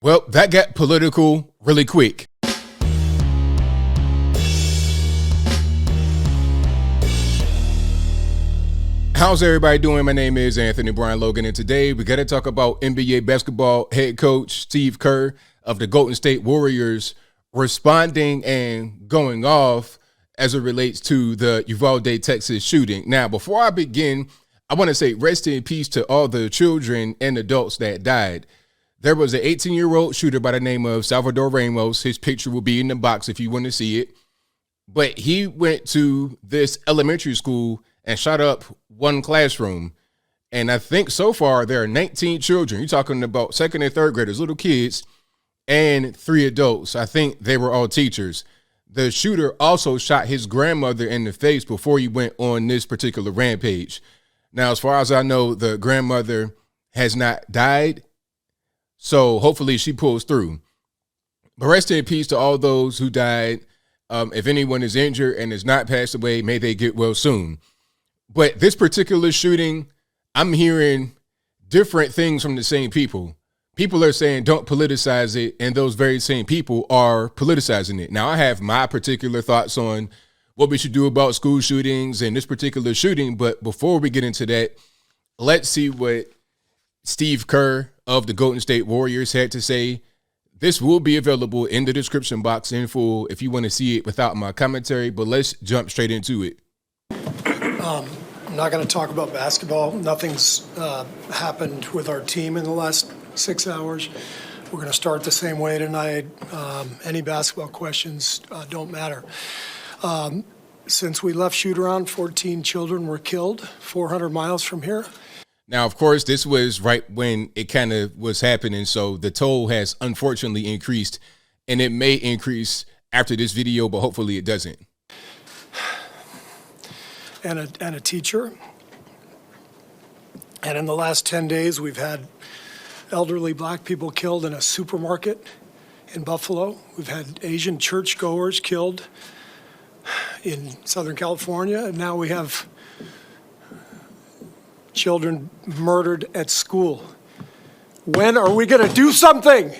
Well, that got political really quick. How's everybody doing? My name is Anthony Brian Logan, and today we got to talk about NBA basketball head coach Steve Kerr of the Golden State Warriors responding and going off as it relates to the Uvalde, Texas shooting. Now, before I begin, I want to say rest in peace to all the children and adults that died. There was an 18-year-old shooter by the name of Salvador Ramos. His picture will be in the box if you want to see it. But he went to this elementary school and shot up one classroom. And I think so far there are 19 children. You're talking about second and third graders, little kids, and 3 adults. I think they were all teachers. The shooter also shot his grandmother in the face before he went on this particular rampage. Now, as far as I know, the grandmother has not died, so hopefully she pulls through. But rest in peace to all those who died. If anyone is injured and has not passed away, may they get well soon. But this particular shooting, I'm hearing different things from the same people. People are saying don't politicize it, and those very same people are politicizing it. Now, I have my particular thoughts on what we should do about school shootings and this particular shooting, but before we get into that, let's see what Steve Kerr of the Golden State Warriors had to say. This will be available in the description box in full if you want to see it without my commentary, but let's jump straight into it. I'm not going to talk about basketball. Nothing's happened with our team in the last 6 hours. We're going to start the same way tonight. Any basketball questions don't matter. Since we left shoot-around, 14 children were killed 400 miles from here. Now, of course, this was right when it kind of was happening, so the toll has unfortunately increased, and it may increase after this video, but hopefully it doesn't. And a teacher. And in the last 10 days, we've had elderly black people killed in a supermarket in Buffalo. We've had Asian churchgoers killed in Southern California. And now we have children murdered at school. When are we going to do something?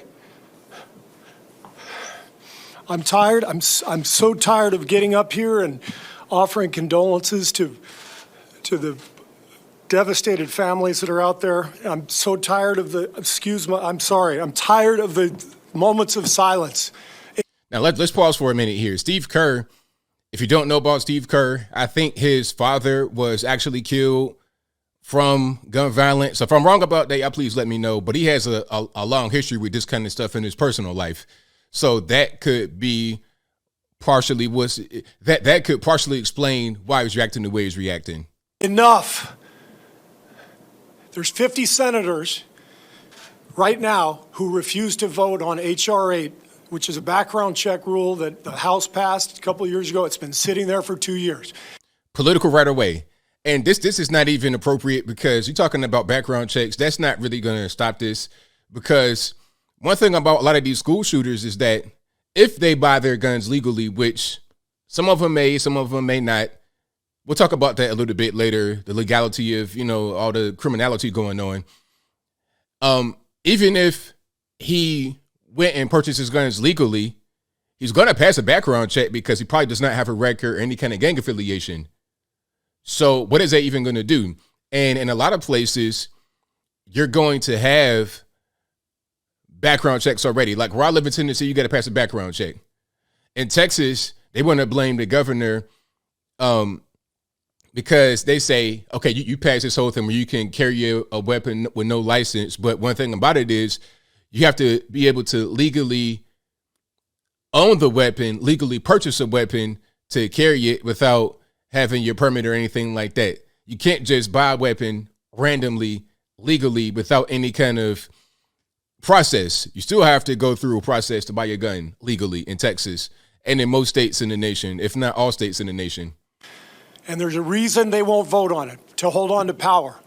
I'm tired. I'm so tired of getting up here and offering condolences to the devastated families that are out there. I'm so tired of I'm tired of the moments of silence. Now, let's pause for a minute here. Steve Kerr, if you don't know about Steve Kerr, I think his father was actually killed from gun violence. So if I'm wrong about that, y'all please let me know. But he has a long history with this kind of stuff in his personal life. So that could be partially that could partially explain why he's reacting the way he's reacting. Enough. There's 50 senators right now who refuse to vote on H.R. 8, which is a background check rule that the House passed a couple of years ago. It's been sitting there for 2 years. Political right away. And this is not even appropriate because you're talking about background checks. That's not really going to stop this, because one thing about a lot of these school shooters is that if they buy their guns legally, which some of them may, some of them may not. We'll talk about that a little bit later, the legality of, all the criminality going on. Even if he went and purchased his guns legally, he's going to pass a background check because he probably does not have a record or any kind of gang affiliation. So what is that even going to do? And in a lot of places, you're going to have background checks already. Like where I live in Tennessee, you got to pass a background check. In Texas, they want to blame the governor because they say, okay, you pass this whole thing where you can carry a weapon with no license. But one thing about it is you have to be able to legally own the weapon, legally purchase a weapon to carry it without having your permit or anything like that. You can't just buy a weapon randomly, legally, without any kind of process. You still have to go through a process to buy your gun legally in Texas and in most states in the nation, if not all states in the nation. And there's a reason they won't vote on it, to hold on to power.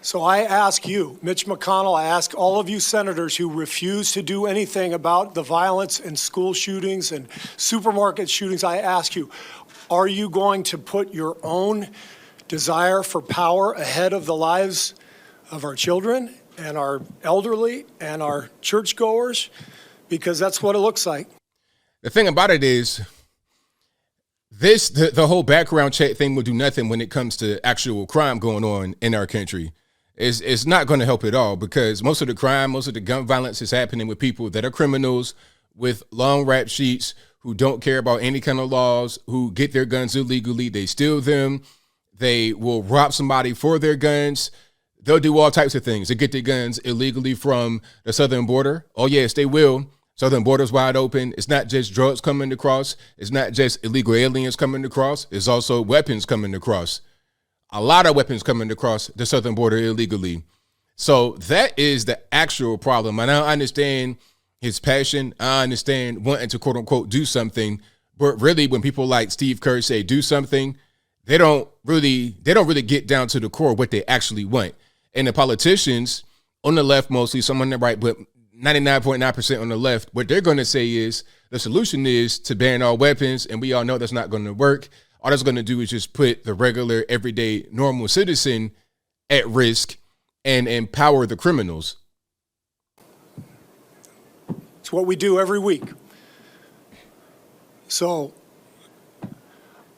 So I ask you, Mitch McConnell, I ask all of you senators who refuse to do anything about the violence and school shootings and supermarket shootings, I ask you, are you going to put your own desire for power ahead of the lives of our children and our elderly and our churchgoers, because that's what it looks like. The thing about it is the whole background check thing will do nothing when it comes to actual crime going on in our country. It's not going to help at all, because most of the crime, most of the gun violence is happening with people that are criminals with long rap sheets, who don't care about any kind of laws, who get their guns illegally. They steal them. They will rob somebody for their guns. They'll do all types of things to get their guns illegally from the southern border. Oh, yes, they will. Southern border's wide open. It's not just drugs coming across. It's not just illegal aliens coming across. It's also weapons coming across. A lot of weapons coming across the southern border illegally. So that is the actual problem. And I understand his passion. I understand wanting to, quote unquote, do something. But really, when people like Steve Kerr say do something, they don't really get down to the core of what they actually want. And the politicians on the left, mostly, some on the right, but 99.9% on the left, what they're going to say is the solution is to ban all weapons. And we all know that's not going to work. All that's going to do is just put the regular, everyday, normal citizen at risk and empower the criminals. It's what we do every week. So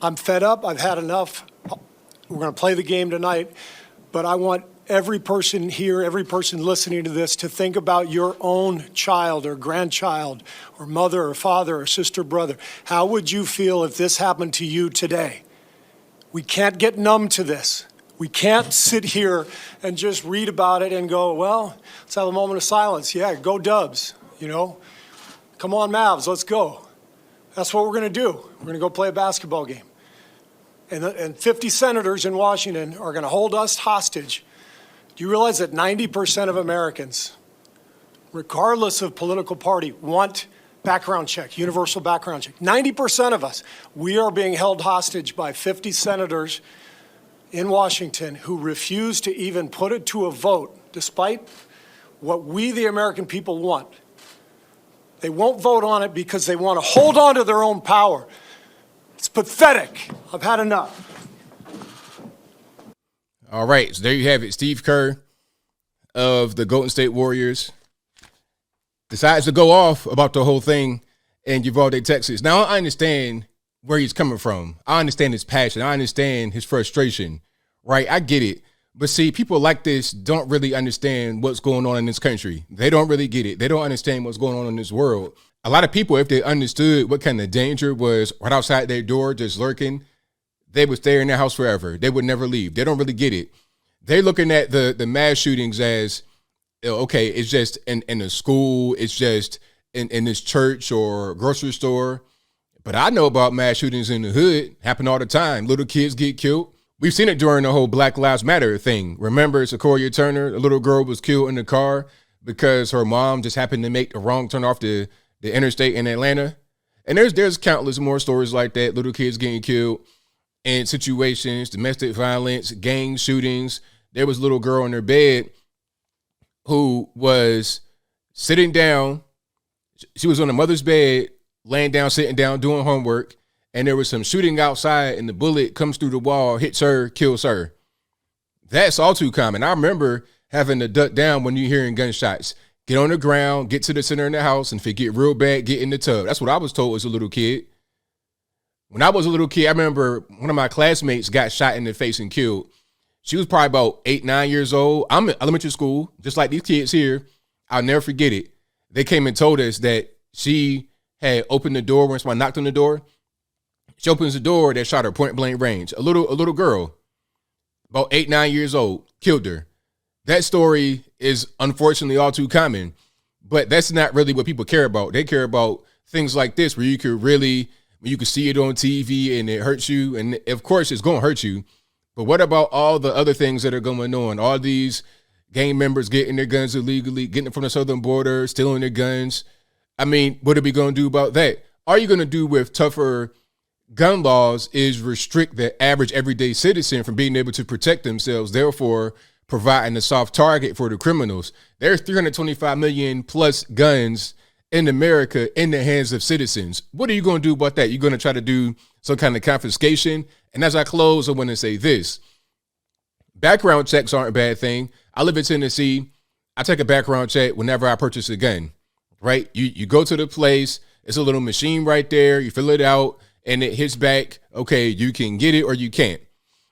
I'm fed up. I've had enough. We're going to play the game tonight, but I want every person here, every person listening to this, to think about your own child or grandchild or mother or father or sister, brother. How would you feel if this happened to you today? We can't get numb to this. We can't sit here and just read about it and go, well, let's have a moment of silence. Yeah, go Dubs, you know. Come on, Mavs, let's go. That's what we're going to do. We're going to go play a basketball game. And 50 senators in Washington are going to hold us hostage. Do you realize that 90% of Americans, regardless of political party, want background check, universal background check? 90% of us, we are being held hostage by 50 senators in Washington who refuse to even put it to a vote, despite what we, the American people, want. They won't vote on it because they want to hold on to their own power. It's pathetic. I've had enough. All right, so there you have it. Steve Kerr of the Golden State Warriors decides to go off about the whole thing in Uvalde, Texas. Now, I understand where he's coming from. I understand his passion. I understand his frustration, right? I get it. But see, people like this don't really understand what's going on in this country. They don't really get it. They don't understand what's going on in this world. A lot of people, if they understood what kind of danger was right outside their door, just lurking, they would stay in their house forever. They would never leave. They don't really get it. They're looking at the mass shootings as, okay, it's just in a school. It's just in this church or grocery store. But I know about mass shootings in the hood. Happen all the time. Little kids get killed. We've seen it during the whole Black Lives Matter thing. Remember, Sequoia Turner, a little girl was killed in the car because her mom just happened to make the wrong turn off the interstate in Atlanta. And there's countless more stories like that. Little kids getting killed in situations, domestic violence, gang shootings. There was a little girl in her bed who was sitting down. She was on her mother's bed, laying down, sitting down, doing homework. And there was some shooting outside, and the bullet comes through the wall, hits her, kills her. That's all too common. I remember having to duck down when you're hearing gunshots. Get on the ground, get to the center of the house, and if it get real bad, get in the tub. That's what I was told as a little kid. When I was a little kid, I remember one of my classmates got shot in the face and killed. She was probably about 8, 9 years old. I'm in elementary school, just like these kids here. I'll never forget it. They came and told us that she had opened the door when somebody knocked on the door. She opens the door, they shot her point blank range. A little girl, about 8, 9 years old, killed her. That story is unfortunately all too common, but that's not really what people care about. They care about things like this where you can see it on TV and it hurts you. And of course it's going to hurt you. But what about all the other things that are going on? All these gang members getting their guns illegally, getting it from the southern border, stealing their guns. I mean, what are we going to do about that? All you're going to do with tougher gun laws is restrict the average everyday citizen from being able to protect themselves, therefore providing a soft target for the criminals. There's 325 million plus guns in America in the hands of citizens. What are you going to do about that? You're going to try to do some kind of confiscation? And as I close, I want to say this. Background checks aren't a bad thing. I live in Tennessee. I take a background check whenever I purchase a gun, right? You go to the place, it's a little machine right there, you fill it out, and it hits back, okay, you can get it or you can't.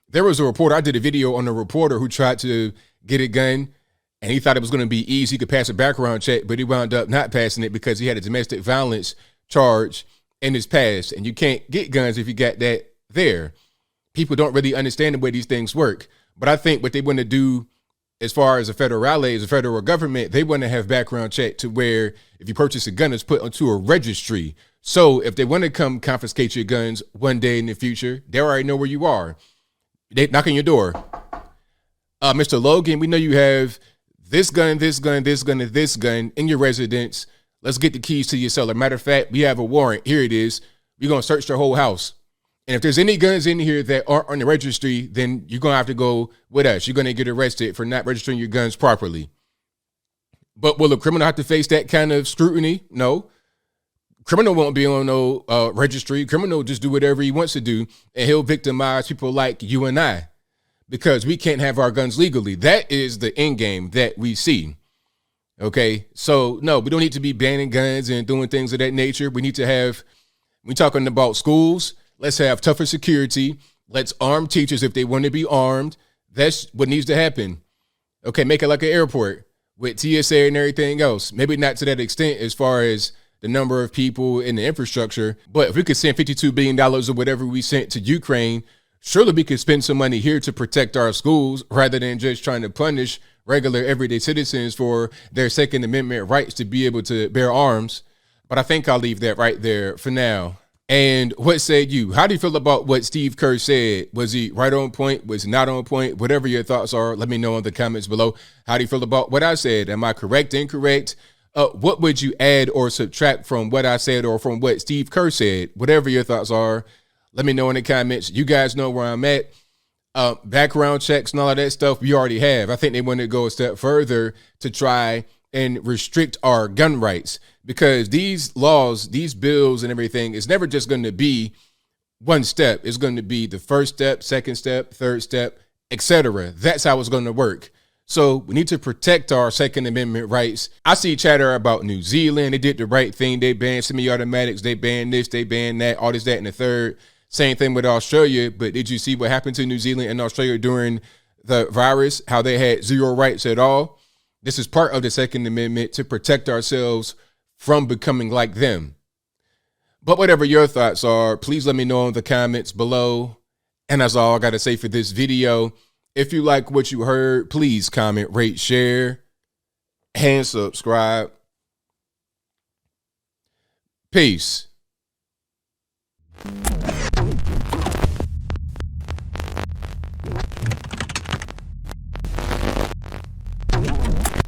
There was a reporter, I did a video on a reporter who tried to get a gun, and he thought it was going to be easy. He could pass a background check, but he wound up not passing it because he had a domestic violence charge in his past, and you can't get guns if you got that there. People don't really understand the way these things work, but I think what they want to do as far as a federale, as a federal government, they want to have background check to where if you purchase a gun, it's put onto a registry. So if they want to come confiscate your guns one day in the future, they already know where you are. They knock on your door. Mr. Logan, we know you have this gun, this gun, this gun, and this gun in your residence. Let's get the keys to your cellar. Matter of fact, we have a warrant. Here it is. We're going to search the whole house. And if there's any guns in here that aren't on the registry, then you're going to have to go with us. You're going to get arrested for not registering your guns properly. But will a criminal have to face that kind of scrutiny? No. Criminal won't be on no registry. Criminal will just do whatever he wants to do, and he'll victimize people like you and I because we can't have our guns legally. That is the end game that we see. Okay, so no, we don't need to be banning guns and doing things of that nature. We need to have, we're talking about schools, let's have tougher security. Let's arm teachers if they want to be armed. That's what needs to happen. Okay, make it like an airport with TSA and everything else. Maybe not to that extent as far as the number of people in the infrastructure, but if we could send $52 billion or whatever we sent to Ukraine, surely we could spend some money here to protect our schools rather than just trying to punish regular everyday citizens for their Second Amendment rights to be able to bear arms. But I think I'll leave that right there for now. And what say you? How do you feel about what Steve Kerr said? Was he right on point? Was he not on point? Whatever your thoughts are, let me know in the comments below. How do you feel about what I said? Am I correct, incorrect? What would you add or subtract from what I said or from what Steve Kerr said? Whatever your thoughts are, let me know in the comments. You guys know where I'm at. Background checks and all of that stuff we already have. I think they want to go a step further to try and restrict our gun rights because these laws, these bills and everything is never just going to be one step. It's going to be the first step, second step, third step, etc. That's how it's going to work. So we need to protect our Second Amendment rights. I see chatter about New Zealand. They did the right thing. They banned semi-automatics. They banned this. They banned that. All this, that, and the third. Same thing with Australia. But did you see what happened to New Zealand and Australia during the virus? How they had zero rights at all? This is part of the Second Amendment to protect ourselves from becoming like them. But whatever your thoughts are, please let me know in the comments below. And that's all I got to say for this video. If you like what you heard, please comment, rate, share, and subscribe. Peace.